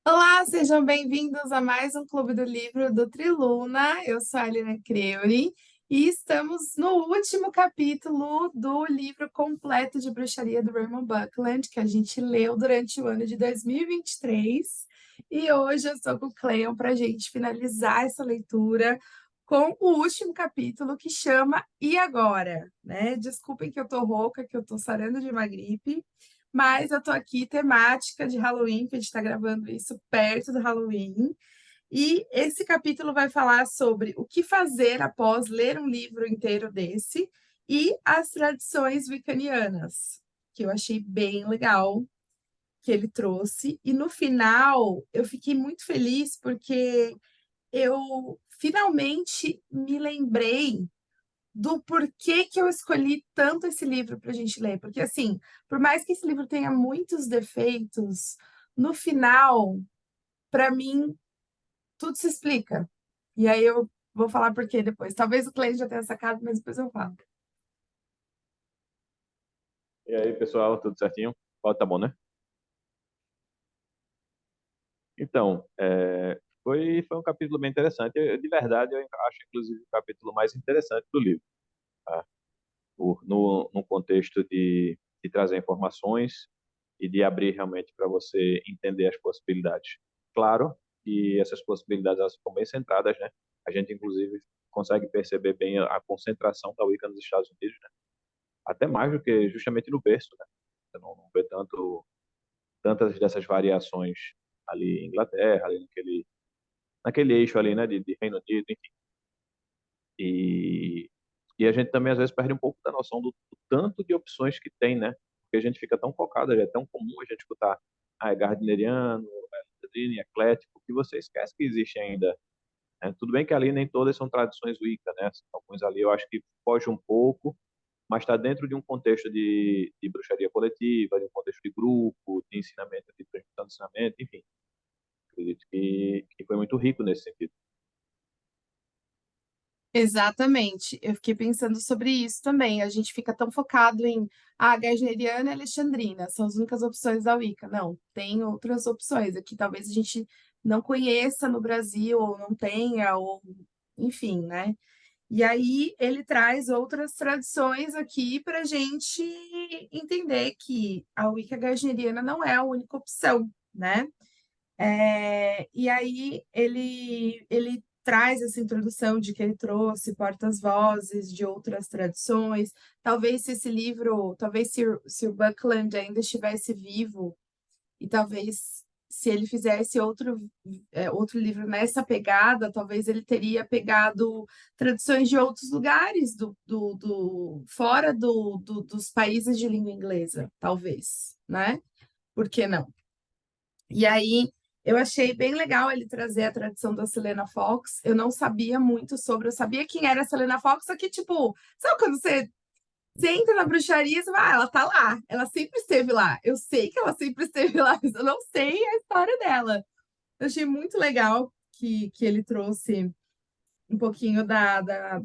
Olá, sejam bem-vindos a mais um Clube do Livro do Triluna. Eu sou a Alina Creuri e estamos no último capítulo do livro completo de bruxaria do Raymond Buckland, que a gente leu durante o ano de 2023. E hoje eu estou com o Cleon para a gente finalizar essa leitura com o último capítulo que chama E Agora? Né? Desculpem que eu tô rouca, que eu tô sarando de uma gripe. Mas eu tô aqui temática de Halloween, que a gente está gravando isso perto do Halloween. E esse capítulo vai falar sobre o que fazer após ler um livro inteiro desse e as tradições wiccanianas, que eu achei bem legal que ele trouxe. E no final, eu fiquei muito feliz porque eu finalmente me lembrei do porquê que eu escolhi tanto esse livro para a gente ler. Porque, assim, por mais que esse livro tenha muitos defeitos, no final, para mim, tudo se explica. E aí eu vou falar por quê depois. Talvez o cliente já tenha sacado, mas depois eu falo. E aí, pessoal, tudo certinho? Ó, tá bom, né? Então, foi um capítulo bem interessante. De verdade, eu acho, inclusive, o capítulo mais interessante do livro, tá? No contexto de trazer informações e de abrir realmente para você entender as possibilidades. Claro que essas possibilidades elas ficam bem centradas, né? A gente, inclusive, consegue perceber bem a concentração da Wicca nos Estados Unidos, né? Até mais do que justamente no berço, né? Você não vê tantas dessas variações ali em Inglaterra, ali naquele eixo ali, né, de Reino Unido, enfim. E, e a gente também às vezes perde um pouco da noção do tanto de opções que tem, né? Porque a gente fica tão focado, é tão comum a gente escutar, é gardneriano, é eclético, que você esquece que existe ainda, né? Tudo bem que ali nem todas são tradições Wicca, né? Alguns ali eu acho que foge um pouco, mas está dentro de um contexto de bruxaria coletiva, de um contexto de grupo, de ensinamento, de transmissão de ensinamento, enfim. Acredito que foi muito rico nesse sentido. Exatamente. Eu fiquei pensando sobre isso também. A gente fica tão focado em Gardneriana e Alexandrina, são as únicas opções da Wicca. Não, tem outras opções aqui, talvez a gente não conheça no Brasil, ou não tenha, ou enfim, né? E aí ele traz outras tradições aqui para a gente entender que a Wicca Gardneriana não é a única opção, né? E aí ele traz essa introdução de que ele trouxe portas-vozes de outras tradições. Talvez se esse livro, talvez se o Buckland ainda estivesse vivo, e talvez se ele fizesse outro livro nessa pegada, talvez ele teria pegado tradições de outros lugares, fora dos países de língua inglesa, talvez, né? Por que não? E aí eu achei bem legal ele trazer a tradição da Selena Fox. Eu não sabia muito sobre, eu sabia quem era a Selena Fox, só que, tipo, sabe quando você entra na bruxaria e você vai, ela tá lá, ela sempre esteve lá. Eu sei que ela sempre esteve lá, mas eu não sei a história dela. Eu achei muito legal que ele trouxe um pouquinho da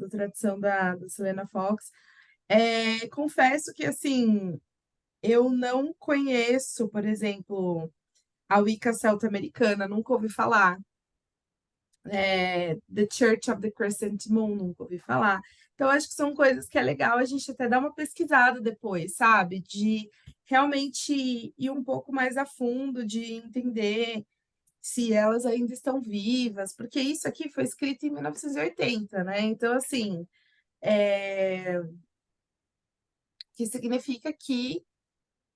tradição da Selena Fox. Confesso que, assim, eu não conheço, por exemplo, a Wicca celta-americana, nunca ouvi falar. The Church of the Crescent Moon, nunca ouvi falar. Então, acho que são coisas que é legal a gente até dar uma pesquisada depois, sabe? De realmente ir um pouco mais a fundo, de entender se elas ainda estão vivas, porque isso aqui foi escrito em 1980, né? Então, assim, que significa que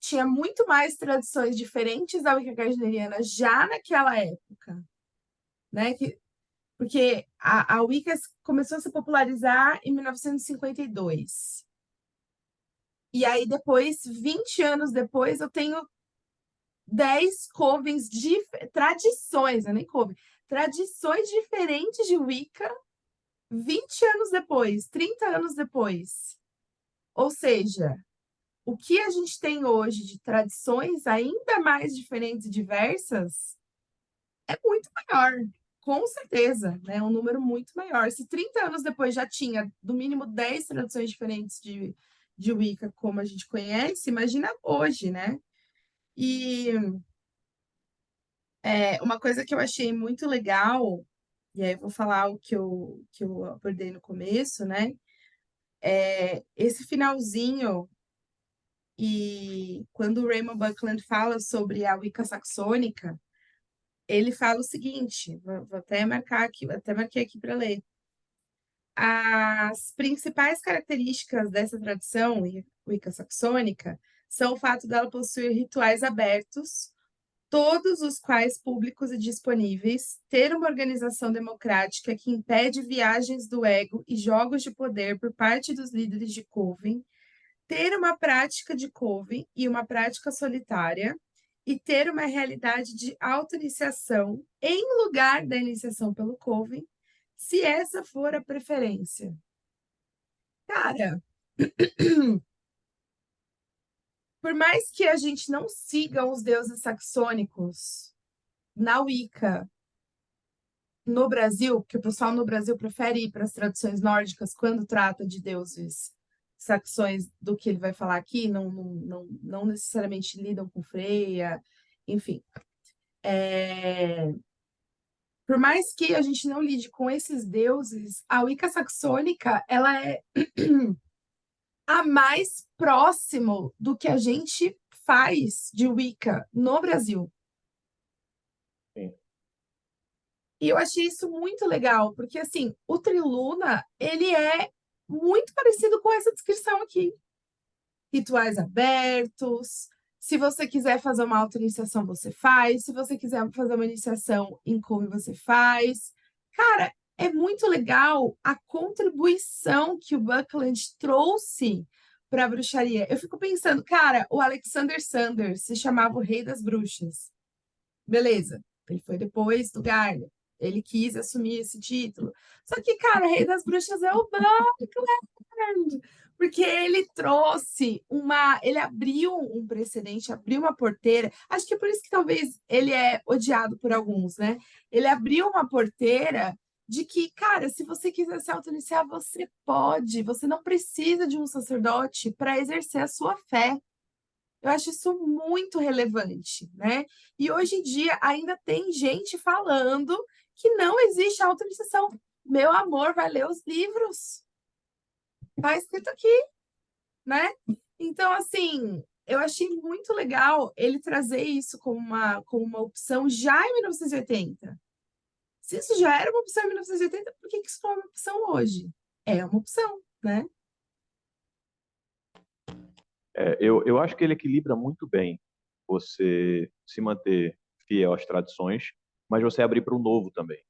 tinha muito mais tradições diferentes da Wicca gardneriana já naquela época, né? Porque a Wicca começou a se popularizar em 1952. E aí, depois, 20 anos depois, eu tenho 10 covens de tradições, né? Nem coven, tradições diferentes de Wicca 20 anos depois, 30 anos depois. Ou seja, o que a gente tem hoje de tradições ainda mais diferentes e diversas é muito maior, com certeza, né? É um número muito maior. Se 30 anos depois já tinha, no mínimo, 10 tradições diferentes de Wicca, como a gente conhece, imagina hoje, né? E Uma coisa que eu achei muito legal, e aí eu vou falar o que eu abordei no começo, né? Esse finalzinho, e quando o Raymond Buckland fala sobre a Wicca saxônica, ele fala o seguinte, vou até marcar aqui, até marquei aqui para ler. As principais características dessa tradição Wicca saxônica são o fato dela possuir rituais abertos, todos os quais públicos e disponíveis, ter uma organização democrática que impede viagens do ego e jogos de poder por parte dos líderes de coven, ter uma prática de coven e uma prática solitária, e ter uma realidade de auto-iniciação em lugar da iniciação pelo coven, se essa for a preferência. Cara, por mais que a gente não siga os deuses saxônicos na Wicca, no Brasil, porque o pessoal no Brasil prefere ir para as tradições nórdicas quando trata de deuses saxões do que ele vai falar aqui, não necessariamente lidam com Freia, enfim. Por mais que a gente não lide com esses deuses, a Wicca saxônica ela é a mais próximo do que a gente faz de Wicca no Brasil. Sim. E eu achei isso muito legal, porque assim, o Triluna, ele é muito parecido com essa descrição aqui. Rituais abertos. Se você quiser fazer uma auto-iniciação, você faz. Se você quiser fazer uma iniciação em come, você faz. Cara, é muito legal a contribuição que o Buckland trouxe para a bruxaria. Eu fico pensando, cara, o Alexander Sanders se chamava o Rei das Bruxas. Beleza, ele foi depois do Garner. Ele quis assumir esse título. Só que, cara, o Rei das Bruxas é o Buckland, porque ele trouxe ele abriu um precedente, abriu uma porteira. Acho que é por isso que talvez ele é odiado por alguns, né? Ele abriu uma porteira de que, cara, se você quiser se auto-iniciar, você pode. Você não precisa de um sacerdote para exercer a sua fé. Eu acho isso muito relevante, né? E hoje em dia ainda tem gente falando que não existe auto-iniciação. Meu amor, vai ler os livros. Tá escrito aqui, né? Então, assim, eu achei muito legal ele trazer isso como uma opção já em 1980. Se isso já era uma opção em 1980, por que isso não é uma opção hoje? É uma opção, né? Eu acho que ele equilibra muito bem você se manter fiel às tradições, mas você abrir para o novo também,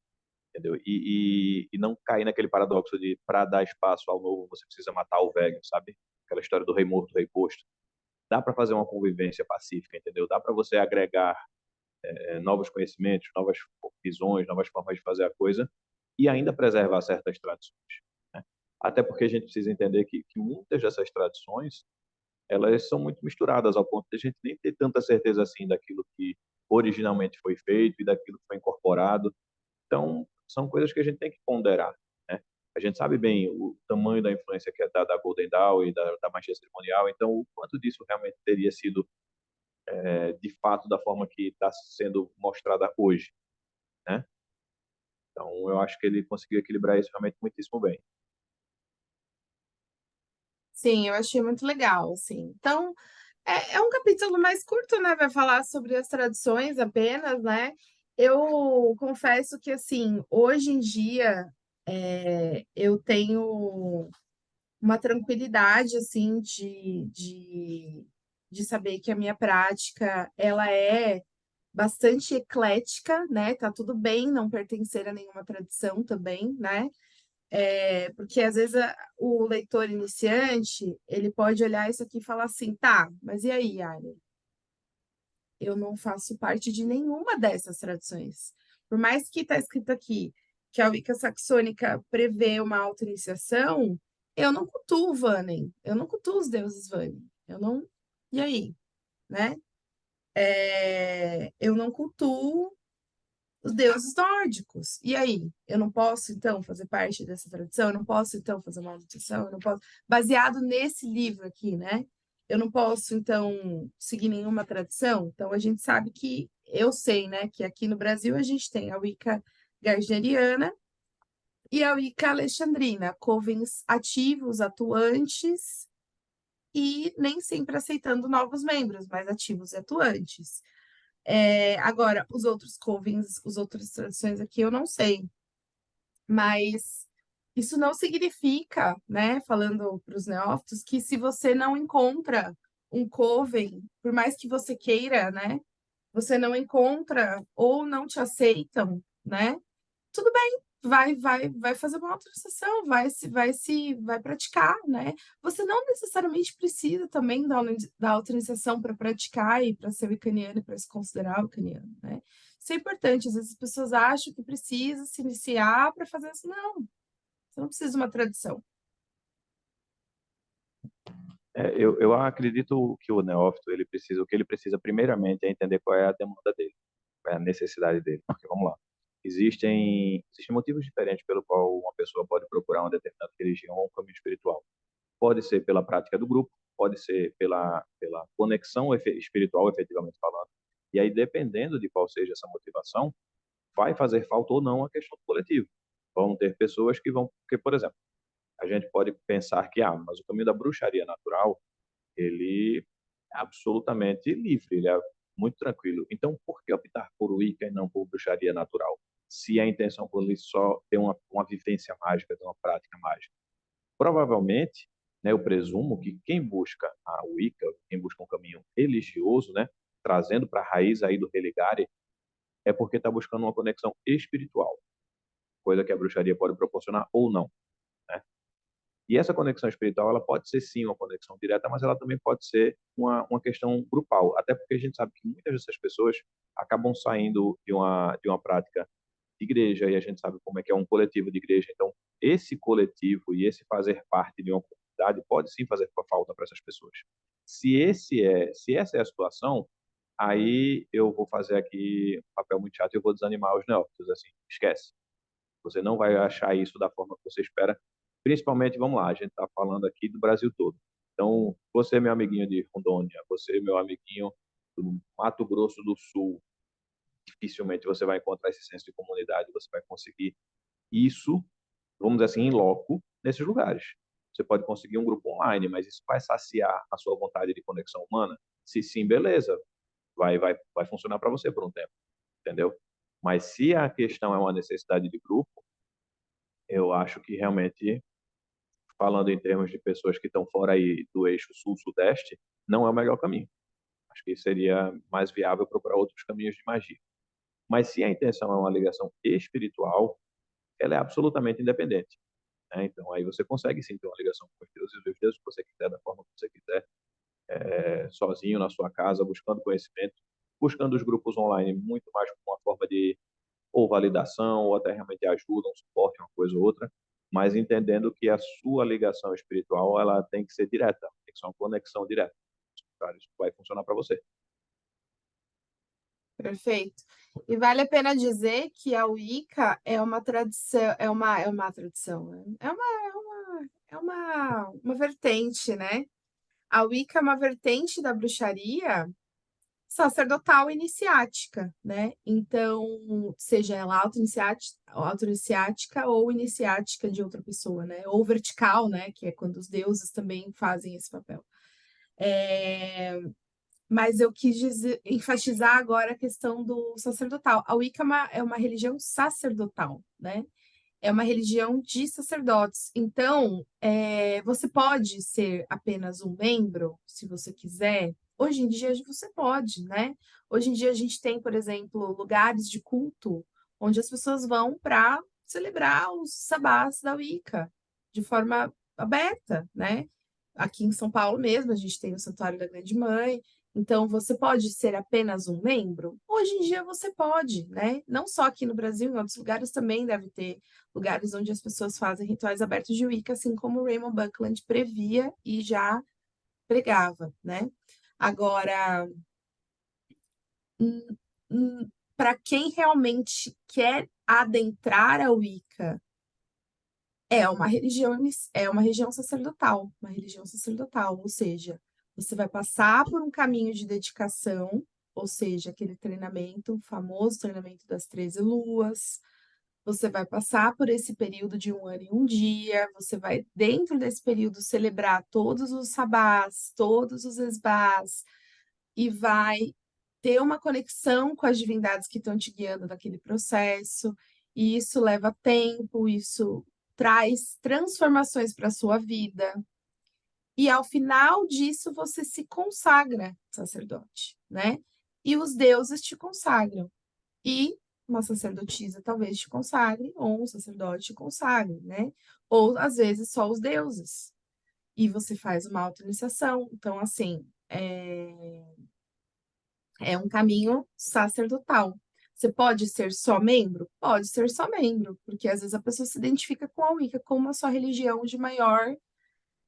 entendeu? E não cair naquele paradoxo de, para dar espaço ao novo, você precisa matar o velho, sabe? Aquela história do rei morto, rei posto. Dá para fazer uma convivência pacífica, entendeu? Dá para você agregar novos conhecimentos, novas visões, novas formas de fazer a coisa e ainda preservar certas tradições, né? Até porque a gente precisa entender que muitas dessas tradições elas são muito misturadas ao ponto de a gente nem ter tanta certeza assim daquilo que originalmente foi feito e daquilo que foi incorporado. Então, são coisas que a gente tem que ponderar, né? A gente sabe bem o tamanho da influência que é da Golden Dawn e da magia cerimonial, então o quanto disso realmente teria sido de fato da forma que está sendo mostrada hoje, né? Então, eu acho que ele conseguiu equilibrar isso realmente muitíssimo bem. Sim, eu achei muito legal, assim. Então, é um capítulo mais curto, né? Vai falar sobre as tradições apenas, né? Eu confesso que, assim, hoje em dia, eu tenho uma tranquilidade, assim, de saber que a minha prática, ela é bastante eclética, né? Tá tudo bem não pertencer a nenhuma tradição também, né? Porque às vezes o leitor iniciante, ele pode olhar isso aqui e falar assim, tá, mas e aí, Ari? Eu não faço parte de nenhuma dessas tradições. Por mais que está escrito aqui que a Wicca saxônica prevê uma auto-iniciação, eu não cultuo Vanen, eu não cultuo os deuses Vanen, eu não... E aí, né? Eu não cultuo os deuses nórdicos. E aí, eu não posso, então, fazer parte dessa tradição? Eu não posso, então, fazer uma meditação? Eu não posso... Baseado nesse livro aqui, né? Eu não posso, então, seguir nenhuma tradição? Então, a gente sabe que eu sei, né, que aqui no Brasil a gente tem a Wicca gardneriana e a Wicca alexandrina, covens ativos, atuantes e nem sempre aceitando novos membros, mas ativos e atuantes. Agora, os outros covens, as outras tradições aqui, eu não sei, mas isso não significa, né, falando para os neófitos, que se você não encontra um coven, por mais que você queira, né, você não encontra ou não te aceitam, né? Tudo bem, vai fazer uma autorização, vai praticar, né? Você não necessariamente precisa também da autorização para praticar e para ser wiccaniano e para se considerar wiccaniano, né? Isso é importante, às vezes as pessoas acham que precisa se iniciar para fazer isso. Não, você não precisa de uma tradição. Eu acredito que o neófito, o que ele precisa primeiramente é entender qual é a demanda dele, qual é a necessidade dele. Porque, vamos lá, existem motivos diferentes pelo qual uma pessoa pode procurar uma determinada religião ou um caminho espiritual. Pode ser pela prática do grupo, pode ser pela conexão espiritual, efetivamente falando. E aí, dependendo de qual seja essa motivação, vai fazer falta ou não a questão do coletivo. Vão ter pessoas que vão, porque, por exemplo, a gente pode pensar que, mas o caminho da bruxaria natural, ele é absolutamente livre, ele é muito tranquilo. Então, por que optar por Wicca e não por bruxaria natural? Se a intenção por ele só ter uma vivência mágica, ter uma prática mágica. Provavelmente, né, eu presumo que quem busca a Wicca, quem busca um caminho religioso, né, trazendo para a raiz aí do religare, é porque está buscando uma conexão espiritual, coisa que a bruxaria pode proporcionar ou não, né? E essa conexão espiritual, ela pode ser sim uma conexão direta, mas ela também pode ser uma questão grupal, até porque a gente sabe que muitas dessas pessoas acabam saindo de uma prática de igreja, e a gente sabe como é que é um coletivo de igreja. Então, esse coletivo e esse fazer parte de uma comunidade pode sim fazer falta para essas pessoas. Se essa é a situação, aí eu vou fazer aqui um papel muito chato e eu vou desanimar os neófitos, assim, esquece. Você não vai achar isso da forma que você espera. Principalmente, vamos lá, a gente está falando aqui do Brasil todo. Então, você, meu amiguinho de Rondônia, você, meu amiguinho do Mato Grosso do Sul, dificilmente você vai encontrar esse senso de comunidade, você vai conseguir isso, vamos dizer assim, em loco, nesses lugares. Você pode conseguir um grupo online, mas isso vai saciar a sua vontade de conexão humana? Se sim, beleza, vai funcionar para você por um tempo, entendeu? Mas se a questão é uma necessidade de grupo, eu acho que realmente, falando em termos de pessoas que estão fora aí do eixo sul-sudeste, não é o melhor caminho. Acho que seria mais viável procurar outros caminhos de magia. Mas se a intenção é uma ligação espiritual, ela é absolutamente independente, né? Então aí você consegue sim ter uma ligação com os deuses que você quiser, da forma que você quiser, sozinho na sua casa, buscando conhecimento, buscando os grupos online muito mais como uma forma de ou validação, ou até realmente ajuda, um suporte, uma coisa ou outra, mas entendendo que a sua ligação espiritual ela tem que ser direta, tem que ser uma conexão direta. Cara, isso vai funcionar para você. Perfeito. E vale a pena dizer que a Wicca é uma tradição, é uma tradição, né? Uma vertente, né? A Wicca é uma vertente da bruxaria sacerdotal iniciática, né? Então, seja ela auto-iniciática ou iniciática de outra pessoa, né? Ou vertical, né? Que é quando os deuses também fazem esse papel. Mas eu quis enfatizar agora a questão do sacerdotal. A Wicca é uma religião sacerdotal, né? É uma religião de sacerdotes. Então, você pode ser apenas um membro, se você quiser. Hoje em dia você pode, né? Hoje em dia a gente tem, por exemplo, lugares de culto onde as pessoas vão para celebrar os sabás da Wicca de forma aberta, né? Aqui em São Paulo mesmo, a gente tem o Santuário da Grande Mãe. Então, você pode ser apenas um membro? Hoje em dia você pode, né? Não só aqui no Brasil, em outros lugares também deve ter lugares onde as pessoas fazem rituais abertos de Wicca, assim como o Raymond Buckland previa e já pregava, né? Agora, para quem realmente quer adentrar a Wicca, é uma religião sacerdotal, ou seja, você vai passar por um caminho de dedicação, ou seja, aquele treinamento, o famoso treinamento das 13 luas. Você vai passar por esse período de 1 ano e 1 dia, você vai, dentro desse período, celebrar todos os sabás, todos os esbás, e vai ter uma conexão com as divindades que estão te guiando naquele processo, e isso leva tempo, isso traz transformações para a sua vida. E ao final disso, você se consagra sacerdote, né? E os deuses te consagram. E uma sacerdotisa talvez te consagre, ou um sacerdote te consagre, né? Ou às vezes só os deuses. E você faz uma auto-iniciação. Então, assim, é um caminho sacerdotal. Você pode ser só membro? Pode ser só membro, porque às vezes a pessoa se identifica com a Wicca como a sua religião de maior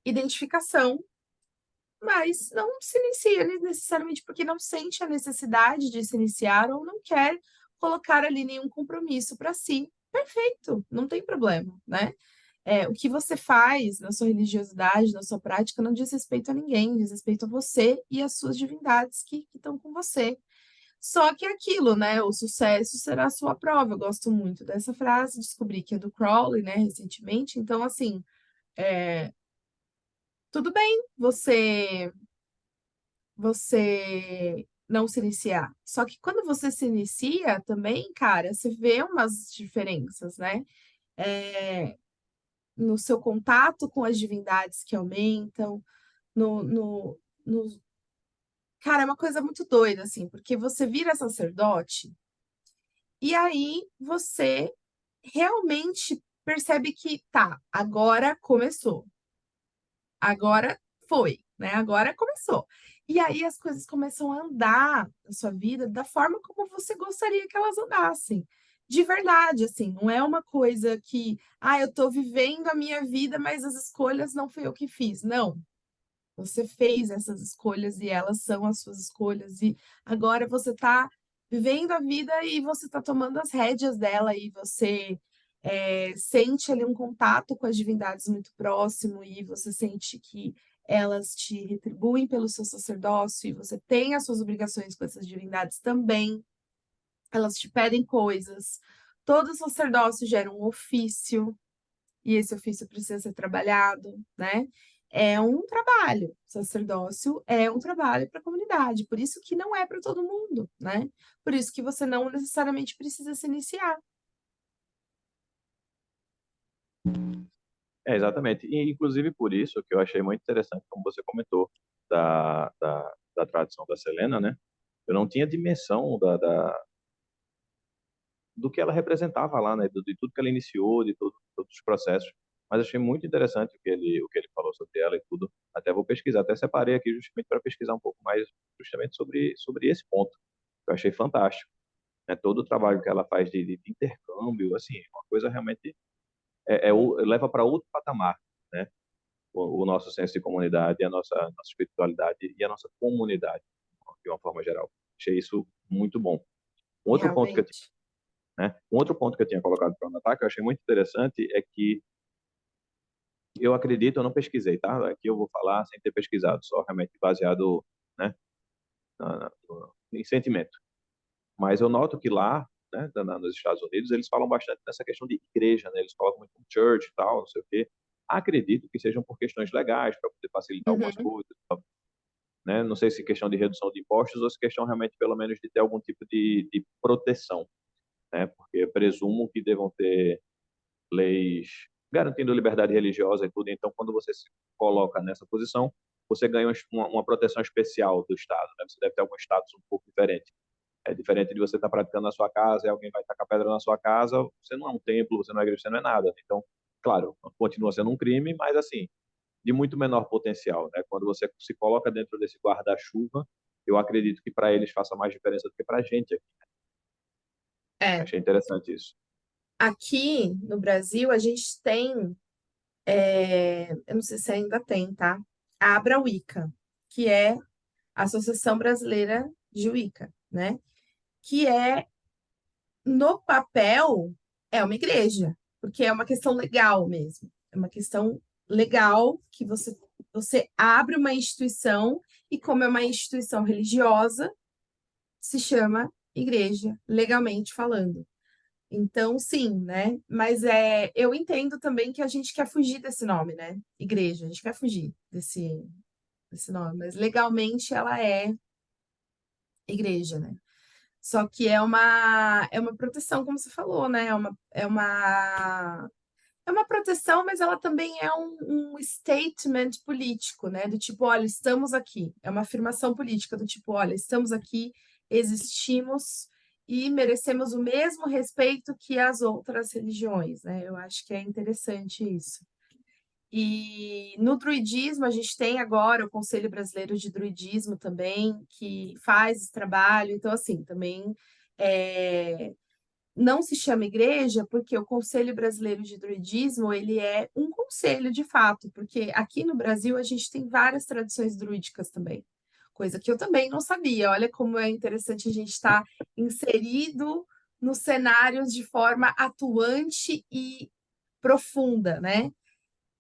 identificação, mas não se inicia necessariamente porque não sente a necessidade de se iniciar ou não quer colocar ali nenhum compromisso para si. Perfeito, não tem problema, né? O que você faz na sua religiosidade, na sua prática, não diz respeito a ninguém, diz respeito a você e às suas divindades que estão com você. Só que é aquilo, né? O sucesso será a sua prova. Eu gosto muito dessa frase, descobri que é do Crowley, né, recentemente. Então, assim, tudo bem você não se iniciar. Só que quando você se inicia também, cara, você vê umas diferenças, né? No seu contato com as divindades que aumentam, no... Cara, é uma coisa muito doida, assim, porque você vira sacerdote e aí você realmente percebe que tá, agora começou, agora foi, né? Agora começou. E aí as coisas começam a andar na sua vida da forma como você gostaria que elas andassem. De verdade, assim, não é uma coisa que, eu tô vivendo a minha vida, mas as escolhas não fui eu que fiz. Não, você fez essas escolhas e elas são as suas escolhas, e agora você está vivendo a vida e você está tomando as rédeas dela, e você sente ali um contato com as divindades muito próximo, e você sente que elas te retribuem pelo seu sacerdócio, e você tem as suas obrigações com essas divindades também, elas te pedem coisas. Todo sacerdócio gera um ofício, e esse ofício precisa ser trabalhado, né? É um trabalho. Sacerdócio é um trabalho para a comunidade, por isso que não é para todo mundo, né? Por isso que você não necessariamente precisa se iniciar. Exatamente. E, inclusive, por isso que eu achei muito interessante, como você comentou, da tradição da Selena, né? Eu não tinha dimensão do que ela representava lá, né? De tudo que ela iniciou, de todos os processos. Mas achei muito interessante o que ele falou sobre ela e tudo. Até vou pesquisar, até separei aqui justamente para pesquisar um pouco mais justamente sobre esse ponto. Eu achei fantástico, né? Todo o trabalho que ela faz de intercâmbio, assim, uma coisa realmente leva para outro patamar, né? O nosso senso de comunidade, a nossa espiritualidade e a nossa comunidade, de uma forma geral. Achei isso muito bom. Um outro ponto que eu Realmente. Um outro ponto que eu tinha colocado para anotar, que eu achei muito interessante, é que eu acredito, eu não pesquisei, tá? Aqui eu vou falar sem ter pesquisado, só realmente baseado, né, em sentimento. Mas eu noto que lá, né, nos Estados Unidos, eles falam bastante nessa questão de igreja, né? Eles colocam muito church e tal, não sei o quê. Acredito que sejam por questões legais, para poder facilitar algumas Uhum. coisas, né? Não sei se questão de redução de impostos ou se questão realmente, pelo menos, de ter algum tipo de proteção, né? Porque eu presumo que devam ter leis garantindo liberdade religiosa e tudo. Então, quando você se coloca nessa posição, você ganha uma proteção especial do Estado, né? Você deve ter algum status um pouco diferente. É diferente de você estar praticando na sua casa e alguém vai tacar pedra na sua casa, você não é um templo, você não é igreja, você não é nada. Então, claro, continua sendo um crime, mas assim, de muito menor potencial, né? Quando você se coloca dentro desse guarda-chuva, eu acredito que para eles faça mais diferença do que para a gente aqui. É. Achei interessante isso. Aqui no Brasil, a gente tem, eu não sei se ainda tem, tá? A Abra Wicca, que é a Associação Brasileira de Wicca, né? Que é, no papel, é uma igreja, porque é uma questão legal mesmo. É uma questão legal que você abre uma instituição, e como é uma instituição religiosa, se chama igreja, legalmente falando. Então, sim, né? Mas eu entendo também que a gente quer fugir desse nome, né? Igreja, a gente quer fugir desse nome, mas legalmente ela é igreja, né? Só que é uma proteção, como você falou, né? É uma proteção, mas ela também é um statement político, né? Do tipo, olha, estamos aqui. É uma afirmação política do tipo, olha, estamos aqui, existimos e merecemos o mesmo respeito que as outras religiões, né? Eu acho que é interessante isso. E no druidismo, a gente tem agora o Conselho Brasileiro de Druidismo também, que faz esse trabalho. Então, assim, também é, não se chama igreja porque o Conselho Brasileiro de Druidismo, ele é um conselho de fato, porque aqui no Brasil a gente tem várias tradições druídicas também, coisa que eu também não sabia. Olha como é interessante a gente estar inserido nos cenários de forma atuante e profunda, né?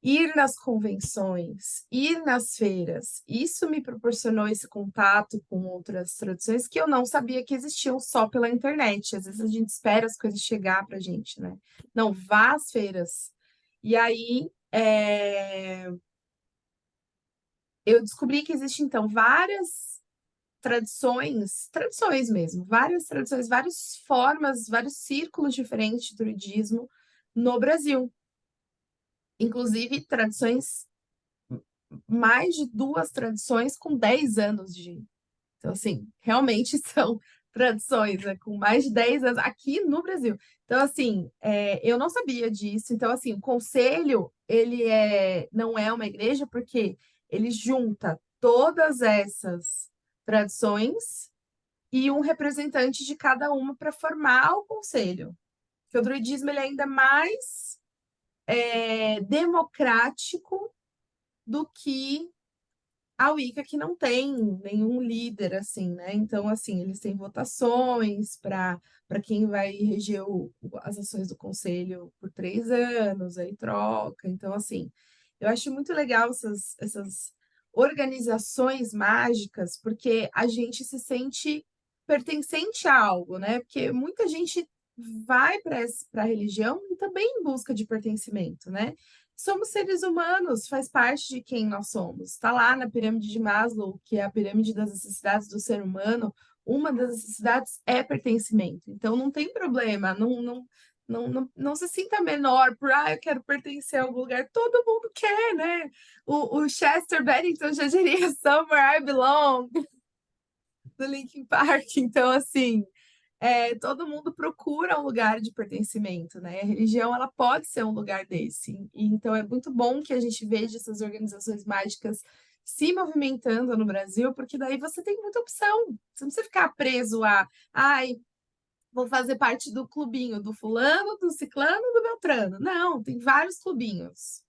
Ir nas convenções, ir nas feiras, isso me proporcionou esse contato com outras tradições que eu não sabia que existiam só pela internet. Às vezes a gente espera as coisas chegar para a gente, né? Não, vá às feiras. E aí eu descobri que existe então várias tradições mesmo, várias tradições, várias formas, vários círculos diferentes de druidismo no Brasil, inclusive tradições mais de duas tradições com 10 anos de. Então, assim, realmente são tradições, né, com mais de 10 anos aqui no Brasil. Então, assim, eu não sabia disso. Então, assim, o conselho, ele não é uma igreja porque ele junta todas essas tradições e um representante de cada uma para formar o conselho. Porque o druidismo ele é ainda mais democrático do que a Wicca que não tem nenhum líder assim, né? Então, assim, eles têm votações para quem vai reger as ações do conselho por 3 anos, aí troca. Então, assim, eu acho muito legal essas organizações mágicas, porque a gente se sente pertencente a algo, né? Porque muita gente vai para a religião e também em busca de pertencimento, né? Somos seres humanos, faz parte de quem nós somos. Está lá na pirâmide de Maslow, que é a pirâmide das necessidades do ser humano, uma das necessidades é pertencimento. Então não tem problema, não se sinta menor por eu quero pertencer a algum lugar. Todo mundo quer, né? O Chester Bennington já diria Somewhere I Belong, do Linkin Park. Então, assim, todo mundo procura um lugar de pertencimento, né? A religião ela pode ser um lugar desse. E, então é muito bom que a gente veja essas organizações mágicas se movimentando no Brasil, porque daí você tem muita opção. Você não precisa ficar preso ai, vou fazer parte do clubinho do fulano, do ciclano, do beltrano. Não, tem vários clubinhos.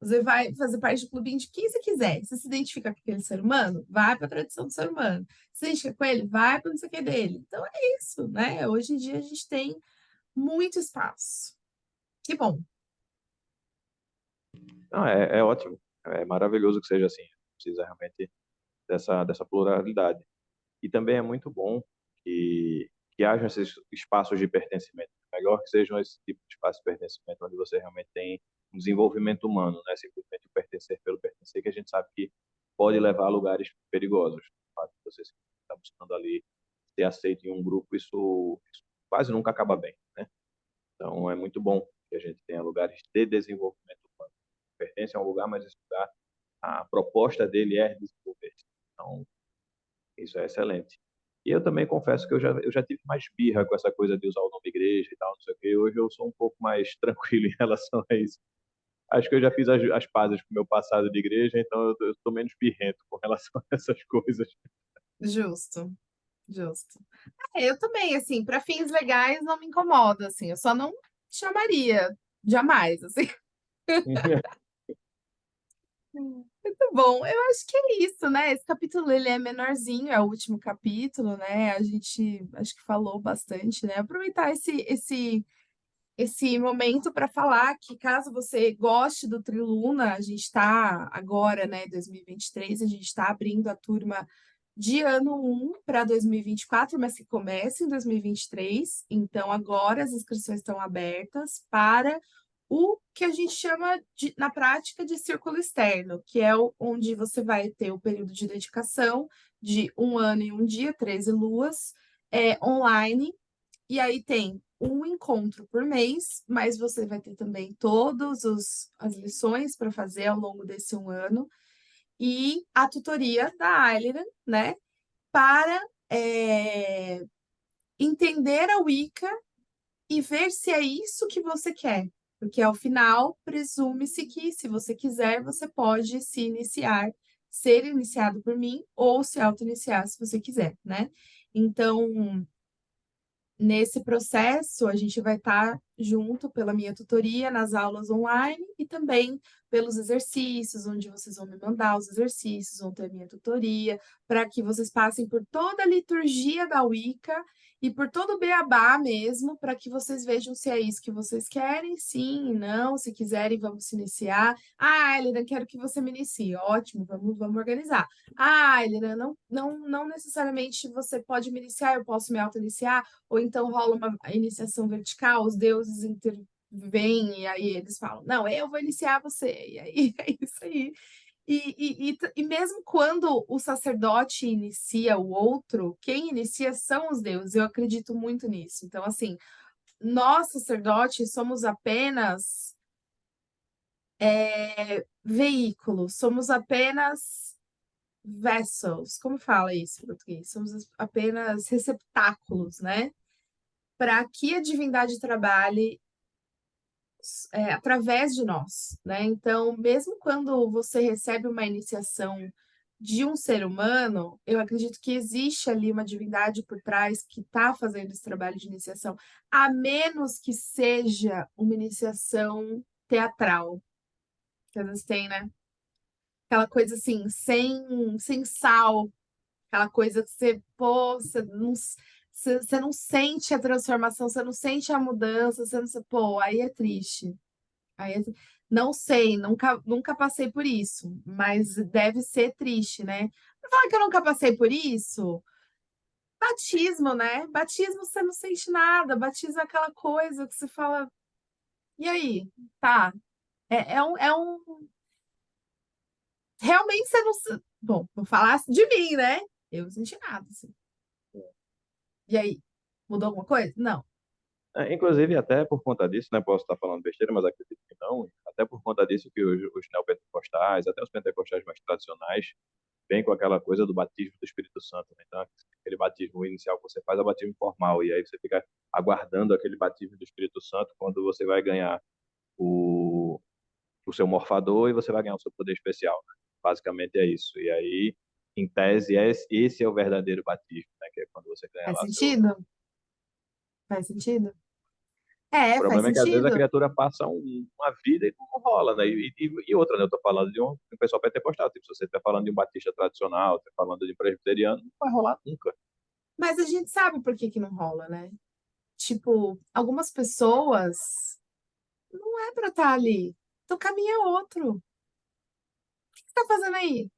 Você vai fazer parte do clubinho de quem você quiser. Você se identifica com aquele ser humano? Vai para a tradição do ser humano. Se identifica com ele? Vai para não sei o que dele. Então é isso, né? Hoje em dia a gente tem muito espaço. Que bom. Não, é ótimo. É maravilhoso que seja assim. Precisa realmente dessa pluralidade. E também é muito bom que haja esses espaços de pertencimento. É melhor que sejam esse tipo de espaço de pertencimento onde você realmente tem um desenvolvimento humano, né? Simplesmente o pertencer pelo pertencer, que a gente sabe que pode levar a lugares perigosos. O fato de você estar buscando ali ser aceito em um grupo, isso quase nunca acaba bem, né? Então é muito bom que a gente tenha lugares de desenvolvimento humano. Pertence a um lugar, mas esse lugar, a proposta dele é desenvolver-se. Então, isso é excelente. E eu também confesso que eu já tive mais birra com essa coisa de usar o nome igreja e tal, não sei o quê. Hoje eu sou um pouco mais tranquilo em relação a isso. Acho que eu já fiz as pazes com o meu passado de igreja, então eu estou menos birrento com relação a essas coisas. Justo, justo. Eu também, assim, para fins legais não me incomoda, assim, eu só não chamaria jamais, assim. Muito bom. Eu acho que é isso, né? Esse capítulo ele é menorzinho, é o último capítulo, né? A gente acho que falou bastante, né? Aproveitar esse momento para falar que caso você goste do Triluna, a gente está agora, né, 2023, a gente está abrindo a turma de ano um para 2024, mas que começa em 2023. Então, agora as inscrições estão abertas para o que a gente chama de, na prática, de círculo externo, que é onde você vai ter o período de dedicação de um ano e um dia, 13 luas, online, e aí tem um encontro por mês, mas você vai ter também todas as lições para fazer ao longo desse um ano, e a tutoria da Ailiran, né? Para entender a Wicca e ver se é isso que você quer. Porque ao final, presume-se que, se você quiser, você pode se iniciar, ser iniciado por mim, ou se auto-iniciar se você quiser, né? Então, nesse processo, a gente vai estar junto pela minha tutoria nas aulas online e também pelos exercícios, onde vocês vão me mandar os exercícios, vão ter a minha tutoria, para que vocês passem por toda a liturgia da Wicca e por todo o beabá mesmo, para que vocês vejam se é isso que vocês querem, sim, não, se quiserem, vamos se iniciar. Ah, Helena, quero que você me inicie. Ótimo, vamos organizar. Ah, Helena, não necessariamente você pode me iniciar, eu posso me auto-iniciar, ou então rola uma iniciação vertical, os deuses intervêm e aí eles falam, não, eu vou iniciar você, e aí é isso aí. E mesmo quando o sacerdote inicia o outro, quem inicia são os deuses, eu acredito muito nisso. Então, assim, nós, sacerdotes, somos apenas veículos, somos apenas vessels, como fala isso em português? Somos apenas receptáculos, né? Para que a divindade trabalhe através de nós, né? Então, mesmo quando você recebe uma iniciação de um ser humano, eu acredito que existe ali uma divindade por trás que está fazendo esse trabalho de iniciação, a menos que seja uma iniciação teatral, que às vezes tem, né? Aquela coisa assim, sem sal, aquela coisa que você, pô, você não sente a transformação, você não sente a mudança, você não, pô, aí é triste. Aí, não sei, nunca passei por isso, mas deve ser triste, né? Pra falar que eu nunca passei por isso, batismo, né? Batismo você não sente nada, batismo é aquela coisa que você fala, e aí? Tá. Realmente você não. Bom, vou falar de mim, né? Eu não senti nada, assim. E aí? Mudou alguma coisa? Não. Inclusive, até por conta disso, né, posso estar falando besteira, mas acredito que não, até por conta disso que os neopentecostais, até os pentecostais mais tradicionais, vêm com aquela coisa do batismo do Espírito Santo, né? Então, aquele batismo inicial que você faz é o batismo formal, e aí você fica aguardando aquele batismo do Espírito Santo quando você vai ganhar o, o seu morfador e você vai ganhar o seu poder especial, né? Basicamente é isso. E aí, em tese, esse é o verdadeiro batismo, né? Que é quando você ganha Faz lá seu. sentido? Faz sentido? O Faz problema é que às vezes a sentido. criatura passa uma vida e não rola, né? E outra, né? Eu tô falando de um pessoal pentecostal. Tipo, se você está falando de um batista tradicional, está falando de um presbiteriano, não vai rolar nunca. Mas a gente sabe por que que não rola, né? Tipo, algumas pessoas não é pra estar ali. Então, caminho é outro. O que você tá fazendo aí?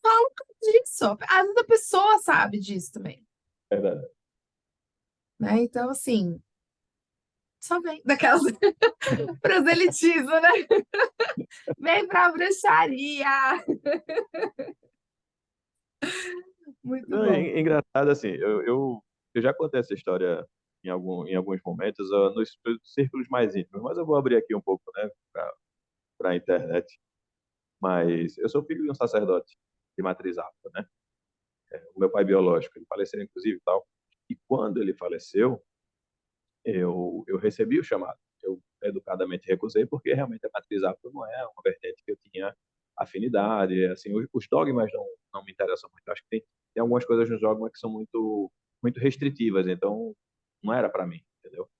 Fala disso. Às vezes a pessoa sabe disso também, Verdade. né? Então, assim, só vem daquelas proselitismo, né? Vem pra bruxaria. Muito Não, bom. é engraçado, assim, eu já contei essa história em alguns momentos, nos círculos mais íntimos, mas eu vou abrir aqui um pouco, né, para a internet. Mas eu sou filho de um sacerdote de matriz afro, né? O meu pai biológico, ele faleceu, inclusive, e tal. E quando ele faleceu, eu recebi o chamado. Eu educadamente recusei, porque realmente a matriz afro não é uma vertente que eu tinha afinidade. Assim, os dogmas não me interessam muito. Acho que tem algumas coisas nos dogmas que são muito restritivas, então não era para mim, entendeu?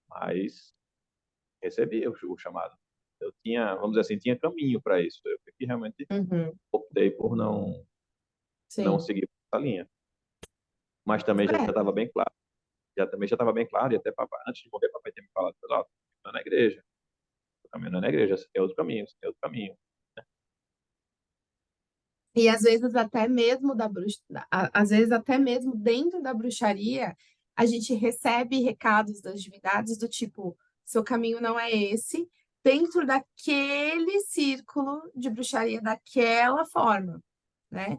Mas recebi o chamado. Eu tinha, vamos dizer assim, tinha caminho para isso. Eu que realmente Uhum, optei por não sim. seguir essa linha. Mas também já É, estava bem claro. Também já estava bem claro, e até papai, antes de morrer, papai tinha me falado, ó, não é na igreja. O caminho não é na igreja, você tem outro caminho, você tem outro caminho. E às vezes até mesmo às vezes até mesmo dentro da bruxaria, a gente recebe recados das divindades do tipo, seu caminho não é esse, dentro daquele círculo de bruxaria daquela forma, né?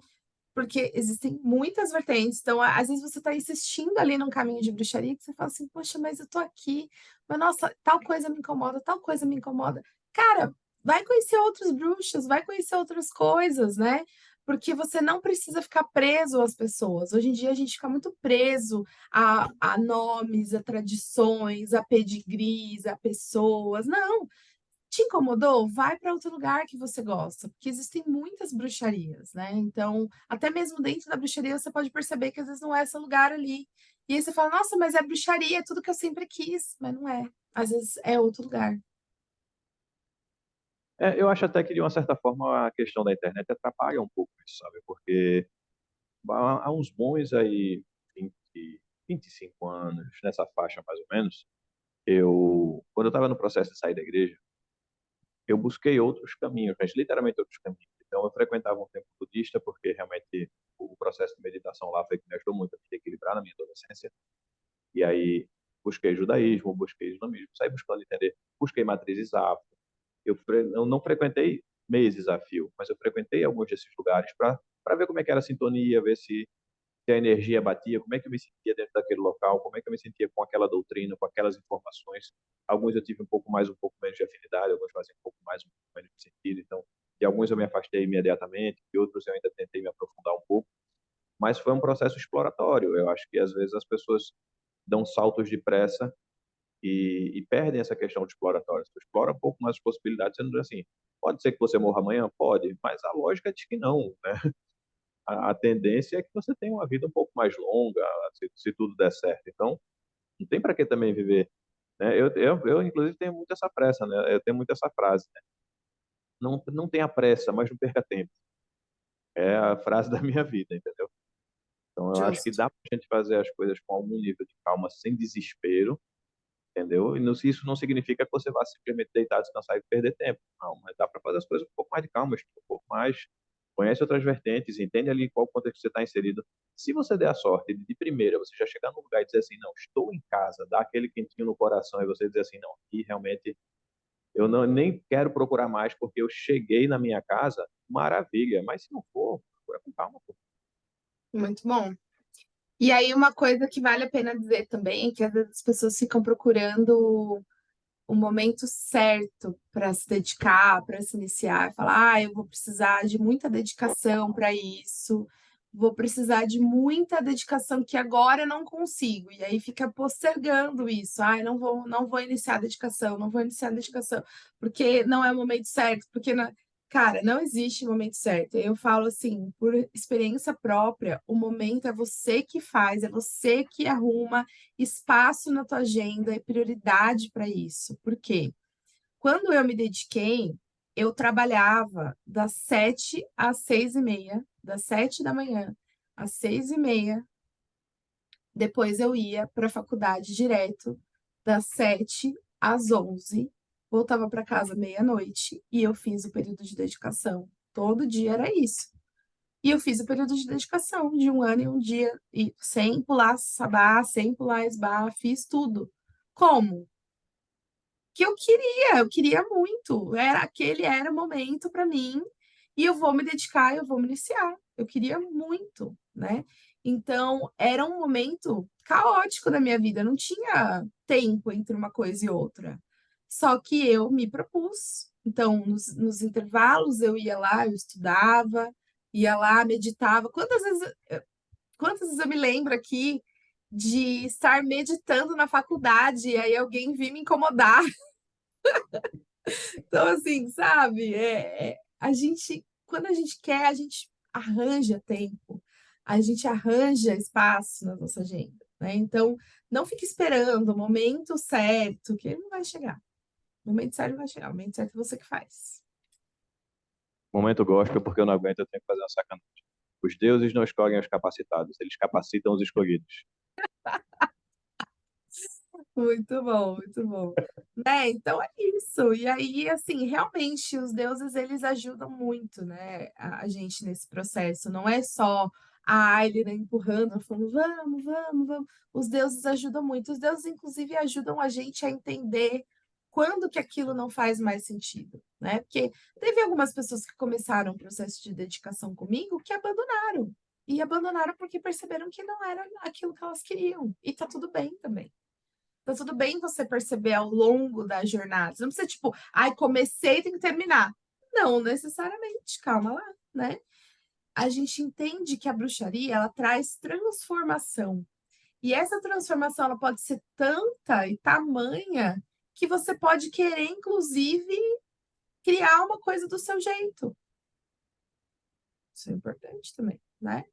Porque existem muitas vertentes. Então, às vezes você está insistindo ali num caminho de bruxaria que você fala assim, poxa, mas eu tô aqui, mas nossa, tal coisa me incomoda, tal coisa me incomoda. Cara, vai conhecer outros bruxos, vai conhecer outras coisas, né? Porque você não precisa ficar preso às pessoas. Hoje em dia a gente fica muito preso a nomes, a tradições, a pedigrees, a pessoas. Não, te incomodou? Vai para outro lugar que você gosta, porque existem muitas bruxarias, né? Então, até mesmo dentro da bruxaria, você pode perceber que às vezes não é esse lugar ali. E aí você fala, nossa, mas é bruxaria, é tudo que eu sempre quis, mas não é. Às vezes é outro lugar. Eu acho até que, de uma certa forma, a questão da internet atrapalha um pouco isso, sabe? Porque há uns bons aí, 20, 25 anos, nessa faixa mais ou menos, quando eu estava no processo de sair da igreja, eu busquei outros caminhos, mas literalmente outros caminhos. Então, eu frequentava um templo budista, porque realmente o processo de meditação lá foi que me ajudou muito a me equilibrar na minha adolescência. E aí, busquei judaísmo, busquei islamismo, saí buscando entender, busquei matrizes afro. Eu não frequentei meses a fio, mas eu frequentei alguns desses lugares para ver como é que era a sintonia, ver se a energia batia, como é que eu me sentia dentro daquele local, como é que eu me sentia com aquela doutrina, com aquelas informações. Alguns eu tive um pouco mais, um pouco menos de afinidade, alguns faziam um pouco mais, um pouco menos de sentido. Então, de alguns eu me afastei imediatamente, de outros eu ainda tentei me aprofundar um pouco, mas foi um processo exploratório. Eu acho que às vezes as pessoas dão saltos de pressa e perdem essa questão de exploratório. Você explora um pouco mais as possibilidades, sendo assim, pode ser que você morra amanhã? Pode, mas a lógica diz que não, né? A tendência é que você tenha uma vida um pouco mais longa, se tudo der certo. Então, não tem para que também viver. Né? Inclusive, tenho muito essa pressa, né? Eu tenho muito essa frase, né? Não tenha pressa, mas não perca tempo. É a frase da minha vida, entendeu? Então, eu acho que Justo. dá para a gente fazer as coisas com algum nível de calma, sem desespero, entendeu? Isso não significa que você vá simplesmente deitar, descansar e perder tempo. Não, mas dá para fazer as coisas um pouco mais de calma, um pouco mais. Conhece outras vertentes, entende ali qual contexto você está inserido. Se você der a sorte de primeira você já chegar num lugar e dizer assim, não, estou em casa, dá aquele quentinho no coração e você dizer assim, não, aqui realmente eu não, nem quero procurar mais porque eu cheguei na minha casa, maravilha. Mas se não for, procura com calma, pô. Muito bom. E aí, uma coisa que vale a pena dizer também é que às vezes as pessoas ficam procurando o momento certo para se dedicar, para se iniciar, falar, eu vou precisar de muita dedicação para isso, vou precisar de muita dedicação que agora eu não consigo. E aí fica postergando isso. Não vou iniciar a dedicação, não vou iniciar a dedicação, porque não é o momento certo, porque não... Cara, não existe momento certo. Eu falo assim, por experiência própria, o momento é você que faz, é você que arruma espaço na tua agenda e prioridade para isso. Por quê? Quando eu me dediquei, eu trabalhava das 7 às 6h30, das 7 da manhã às 6h30. Depois eu ia para a faculdade direto, das 7 às 11, voltava para casa meia-noite e eu fiz o período de dedicação. Todo dia era isso. E eu fiz o período de dedicação de um ano e um dia, e sem pular sabá, sem pular esbarra, fiz tudo. Como? Que eu queria muito. Aquele era o momento para mim, e eu vou me dedicar, eu vou me iniciar. Eu queria muito, né? Então, era um momento caótico da minha vida, não tinha tempo entre uma coisa e outra. Só que eu me propus. Então, nos intervalos eu ia lá, eu estudava, ia lá, meditava. Quantas vezes eu me lembro aqui de estar meditando na faculdade e aí alguém vir me incomodar. Então, assim, sabe? Quando a gente quer, a gente arranja tempo, a gente arranja espaço na nossa agenda, né? Então, não fique esperando o momento certo, que ele não vai chegar. O momento certo vai chegar, o momento certo é você que faz. Momento gospel, porque eu não aguento, eu tenho que fazer uma sacanagem. Os deuses não escolhem os capacitados, eles capacitam os escolhidos. Muito bom, muito bom. Né, então é isso. E aí, assim, realmente os deuses eles ajudam muito, né, a gente nesse processo. Não é só a Ayleid empurrando, falando: "Vamos, vamos, vamos". Os deuses ajudam muito. Os deuses inclusive ajudam a gente a entender quando que aquilo não faz mais sentido, né. Porque teve algumas pessoas que começaram o processo de dedicação comigo que abandonaram. E abandonaram porque perceberam que não era aquilo que elas queriam. E tá tudo bem também. Tá tudo bem você perceber ao longo da jornada. Você não precisa, tipo, ai, comecei, tem que terminar. Não necessariamente, calma lá, né? A gente entende que a bruxaria, ela traz transformação. E essa transformação, ela pode ser tanta e tamanha que você pode querer, inclusive, criar uma coisa do seu jeito. Isso é importante também, né?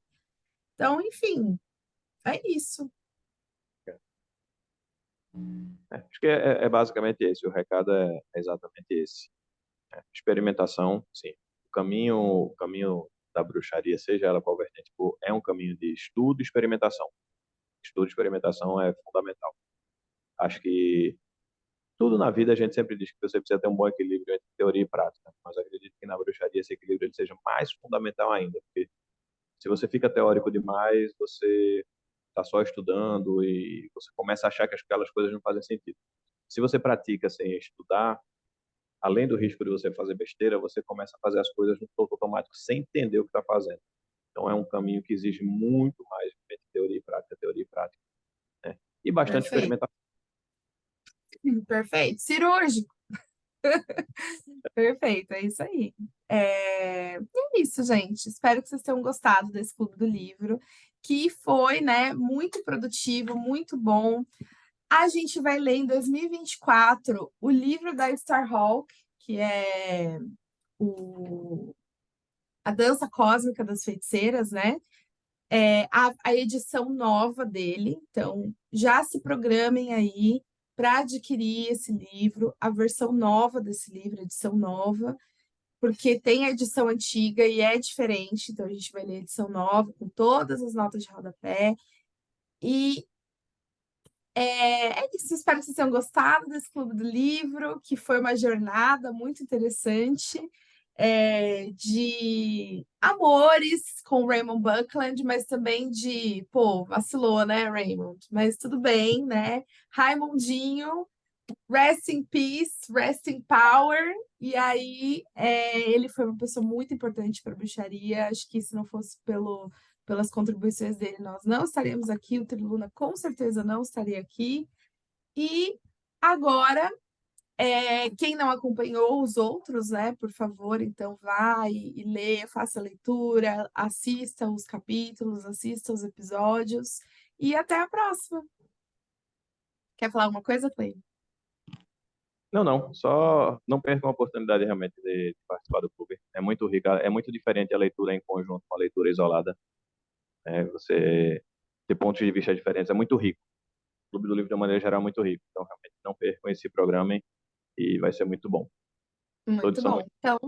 Então, enfim, é isso. Acho que é basicamente esse, o recado é exatamente esse. Experimentação, sim. O caminho da bruxaria, seja ela qual vertente for, é um caminho de estudo e experimentação. Estudo e experimentação é fundamental. Acho que tudo na vida a gente sempre diz que você precisa ter um bom equilíbrio entre teoria e prática, mas eu acredito que na bruxaria esse equilíbrio ele seja mais fundamental ainda, porque se você fica teórico demais, você está só estudando e você começa a achar que aquelas coisas não fazem sentido. Se você pratica sem estudar, além do risco de você fazer besteira, você começa a fazer as coisas no piloto automático sem entender o que está fazendo. Então é um caminho que exige muito mais teoria e prática, né? E bastante Perfeito. experimentação. Perfeito. Cirúrgico. Perfeito, é isso aí. E é isso, gente. Espero que vocês tenham gostado desse Clube do Livro, que foi, né, muito produtivo, muito bom. A gente vai ler em 2024 o livro da Starhawk, que é o A Dança Cósmica das Feiticeiras, né? A edição nova dele. Então, já se programem aí para adquirir esse livro, a versão nova desse livro, a edição nova, porque tem a edição antiga e é diferente, então a gente vai ler a edição nova, com todas as notas de rodapé. E é isso, espero que vocês tenham gostado desse Clube do Livro, que foi uma jornada muito interessante, de amores com Raymond Buckland, mas também de, pô, vacilou, né, Raymond? Mas tudo bem, né? Raimondinho, rest in peace, rest in power. E aí, ele foi uma pessoa muito importante para a bruxaria. Acho que se não fosse pelas contribuições dele, nós não estaríamos aqui. O Triluna com certeza não estaria aqui. E agora, quem não acompanhou os outros, né, por favor, então vá e leia, faça a leitura, assista os capítulos, assista os episódios. E até a próxima. Quer falar alguma coisa, Clay? Não, não, só não percam a oportunidade realmente de participar do clube. É muito rica, é muito diferente a leitura em conjunto com a leitura isolada. Você ter pontos de vista diferentes, é muito rico. O Clube do Livro, de uma maneira geral, é muito rico. Então, realmente, não percam esse programa e vai ser muito bom. Muito Todos são bom. muito. Então,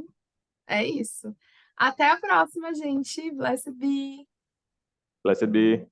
é isso. Até a próxima, gente. Blessed be. Blessed be.